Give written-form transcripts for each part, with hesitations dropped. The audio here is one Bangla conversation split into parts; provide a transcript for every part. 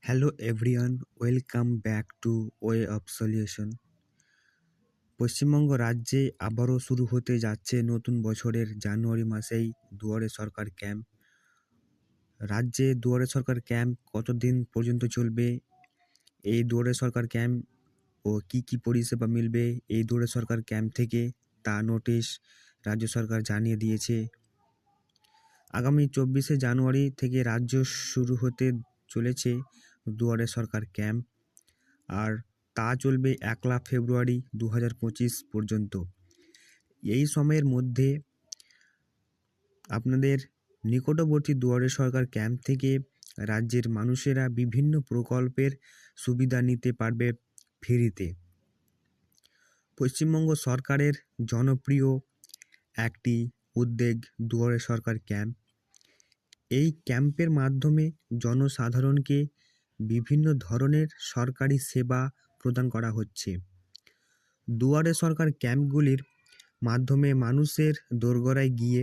Hello everyone, welcome back to way of solution. Paschimbanga রাজ্যে আবারও শুরু হতে যাচ্ছে নতুন বছরের জানুয়ারি মাসেই দুয়ারে সরকার ক্যাম্প। রাজ্যে দুয়ারে সরকার ক্যাম্প কতদিন পর্যন্ত চলবে, এই দুয়ারে সরকার ক্যাম্প ও কি কি পরিষেবা মিলবে এই দুয়ারে সরকার ক্যাম্প থেকে, তা নোটিশ রাজ্য সরকার জানিয়ে দিয়েছে। আগামী 24শে জানুয়ারি থেকে রাজ্য শুরু হতে চলেছে দুয়ারে সরকার ক্যাম্প, আর তা চলবে 1 ফেব্রুয়ারি 2025 পর্যন্ত। এই সময়ের মধ্যে আপনাদের নিকটবর্তী দুয়ারে সরকার ক্যাম্প থেকে রাজ্যের মানুষেরা বিভিন্ন প্রকল্পের সুবিধা নিতে পারবে ফ্রিতে। পশ্চিমবঙ্গ সরকারের জনপ্রিয় একটি উদ্যোগ দুয়ারে সরকার ক্যাম্প। এই ক্যাম্পের মাধ্যমে জনসাধারণকে বিভিন্ন ধরনের সরকারি সেবা প্রদান করা হচ্ছে। দুয়ারে সরকার ক্যাম্পগুলির মাধ্যমে মানুষের দোরগোড়ায় গিয়ে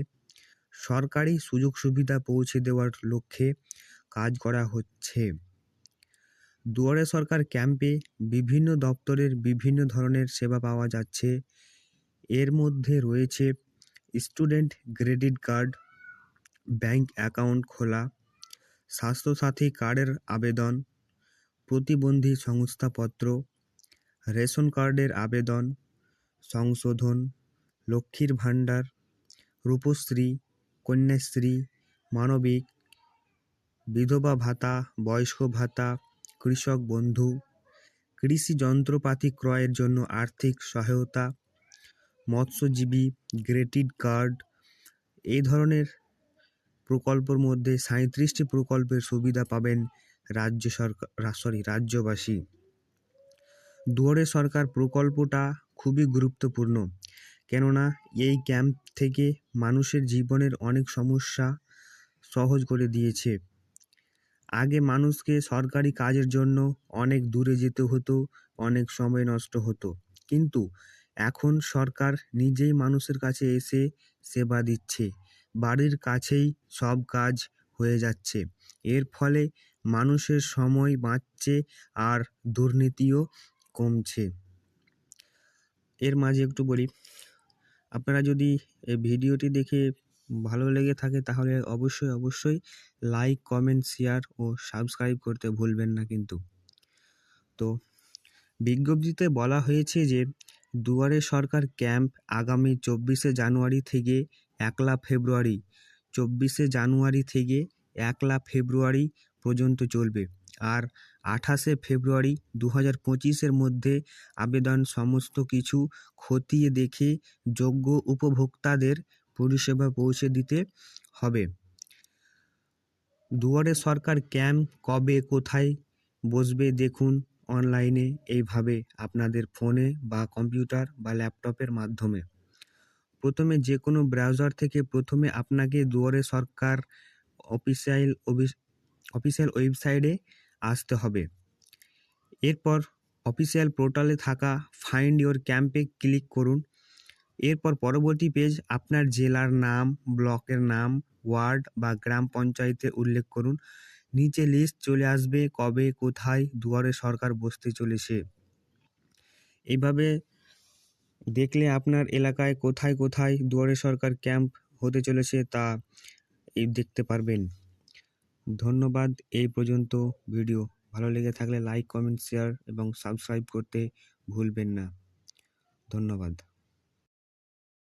সরকারি সুযোগ সুবিধা পৌঁছে দেওয়ার লক্ষ্যে কাজ করা হচ্ছে। দুয়ারে সরকার ক্যাম্পে বিভিন্ন দপ্তরের বিভিন্ন ধরনের সেবা পাওয়া যাচ্ছে। এর মধ্যে রয়েছে student credit card, bank account খোলা, স্বাস্থ্যসাথী কার্ডের আবেদন, প্রতিবন্ধী শংসাপত্র, রেশন কার্ডের আবেদন সংশোধন, লক্ষ্মীর ভাণ্ডার, রূপশ্রী, কন্যাশ্রী, মানবিক, বিধবা ভাতা, বয়স্ক ভাতা, কৃষক বন্ধু, কৃষি যন্ত্রপাতি ক্রয়ের জন্য আর্থিক সহায়তা, মৎস্যজীবী ক্রেডিট কার্ড। এই ধরনের প্রকল্পের মধ্যে 37টি প্রকল্পের সুবিধা পাবেন রাজ্যবাসী। দুয়ারে সরকার প্রকল্পটা খুবই গুরুত্বপূর্ণ, কেননা এই ক্যাম্প থেকে মানুষের জীবনের অনেক সমস্যা সহজ করে দিয়েছে। আগে মানুষকে সরকারি কাজের জন্য অনেক দূরে যেতে হতো, অনেক সময় নষ্ট হতো, কিন্তু এখন সরকার নিজেই মানুষের কাছে এসে সেবা দিচ্ছে। বাড়ির কাছেই সব কাজ হয়ে যাচ্ছে। এর ফলে মানুষের সময় বাঁচছে আর দুর্নীতিও কমছে। এর মাঝে একটু বলি, আপনারা যদি এই ভিডিওটি দেখে ভালো লেগে থাকে তাহলে অবশ্যই লাইক, কমেন্ট, শেয়ার ও সাবস্ক্রাইব করতে ভুলবেন না কিন্তু। তো বিজ্ঞপ্তিতে বলা হয়েছে যে দুয়ারে সরকার ক্যাম্প আগামী 24শে জানুয়ারি থেকে 1 ফেব্রুয়ারি 24শে জানুয়ারি থেকে 1 ফেব্রুয়ারি পর্যন্ত চলবে। আর 28শে ফেব্রুয়ারি 2025-এর মধ্যে আবেদন সমস্ত কিছু খতিয়ে দেখে যোগ্য উপভোক্তাদের পরিষেবা পৌঁছে দিতে হবে। দুয়ারে সরকার ক্যাম্প কবে কোথায় বসবে দেখুন অনলাইনে, এইভাবে আপনাদের ফোনে বা কম্পিউটার বা ল্যাপটপের মাধ্যমে। প্রথমে যে কোনো ব্রাউজার থেকে প্রথমে আপনাকে দুয়ারে সরকার অফিসিয়াল ওয়েবসাইটে আসতে হবে। এরপর অফিসিয়াল পোর্টালে থাকা ফাইন্ড ইওর ক্যাম্পে ক্লিক করুন। এরপর পরবর্তী পেজ আপনার জেলার নাম, ব্লকের নাম, ওয়ার্ড বা গ্রাম পঞ্চায়েতে উল্লেখ করুন। নিচে লিস্ট চলে আসবে কবে কোথায় দুয়ারে সরকার বসতে চলেছে। এইভাবে দেখলে আপনার এলাকায় কোথায় কোথায় দুয়ারে সরকার ক্যাম্প হতে চলেছে তা দেখতে পারবেন। ধন্যবাদ। এই পর্যন্ত ভিডিও ভালো লেগে থাকলে লাইক, কমেন্ট, শেয়ার এবং সাবস্ক্রাইব করতে ভুলবেন না। ধন্যবাদ।